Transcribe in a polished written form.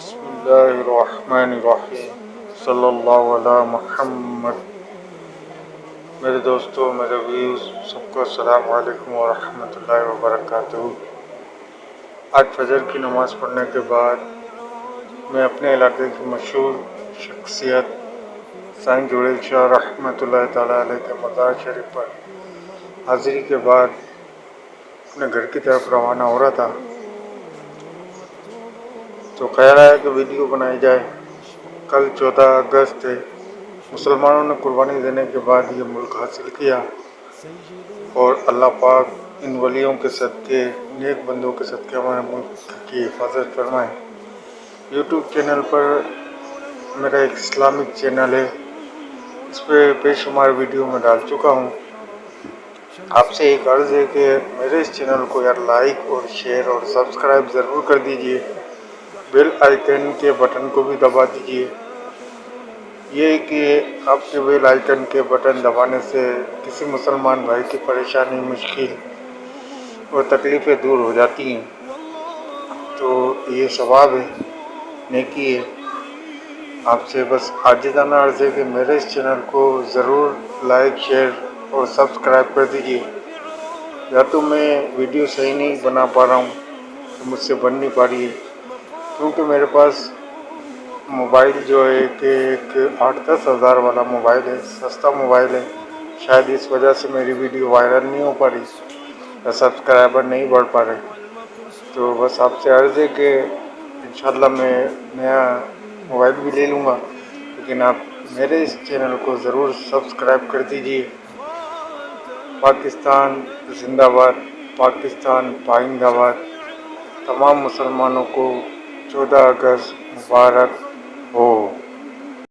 بسم اللہ الرحمن الرحیم صلی اللہ علی محمد۔ میرے دوستوں، میرے ویوز، سب کو السلام علیکم ورحمۃ اللہ وبرکاتہ۔ آج فجر کی نماز پڑھنے کے بعد میں اپنے علاقے کی مشہور شخصیت سائیں جڑیل شاہ رحمۃ اللہ تعالیٰ علیہ کے مزار شریف پر حاضری کے بعد اپنے گھر کی طرف روانہ ہو رہا تھا، تو خیال آیا کہ ویڈیو بنائی جائے۔ کل 14 اگست ہے۔ مسلمانوں نے قربانی دینے کے بعد یہ ملک حاصل کیا، اور اللہ پاک ان ولیوں کے صدقے، نیک بندوں کے صدقے ہمارے ملک کی حفاظت فرمائے۔ یوٹیوب چینل پر میرا ایک اسلامک چینل ہے، اس پہ بے شمار ویڈیو میں ڈال چکا ہوں۔ آپ سے ایک عرض ہے کہ میرے اس چینل کو یار لائک اور شیئر اور سبسکرائب ضرور کر دیجئے، بیل آئیکن کے بٹن کو بھی دبا دیجئے۔ یہ کہ آپ کے بیل آئیکن کے بٹن دبانے سے کسی مسلمان بھائی کی پریشانی، مشکل اور تکلیفیں دور ہو جاتی ہیں، تو یہ ثواب ہے، نیکی ہے۔ آپ سے بس عاجزانہ عرض ہے کہ میرے اس چینل کو ضرور لائک، شیئر اور سبسکرائب کر دیجئے۔ یا تو میں ویڈیو صحیح نہیں بنا پا رہا ہوں، تو مجھ سے بن نہیں پا رہی ہے، کیونکہ میرے پاس موبائل جو ہے کہ ایک 8-10 ہزار والا موبائل ہے، سستا موبائل ہے، شاید اس وجہ سے میری ویڈیو وائرل نہیں ہو پا رہی یا سبسکرائبر نہیں بڑھ پا رہے۔ تو بس آپ سے عرض ہے کہ انشاءاللہ میں نیا موبائل بھی لے لوں گا، لیکن آپ میرے اس چینل کو ضرور سبسکرائب کر دیجئے۔ پاکستان زندہ باد، پاکستان پائندہ باد۔ تمام مسلمانوں کو 14 اگست مبارک ہو۔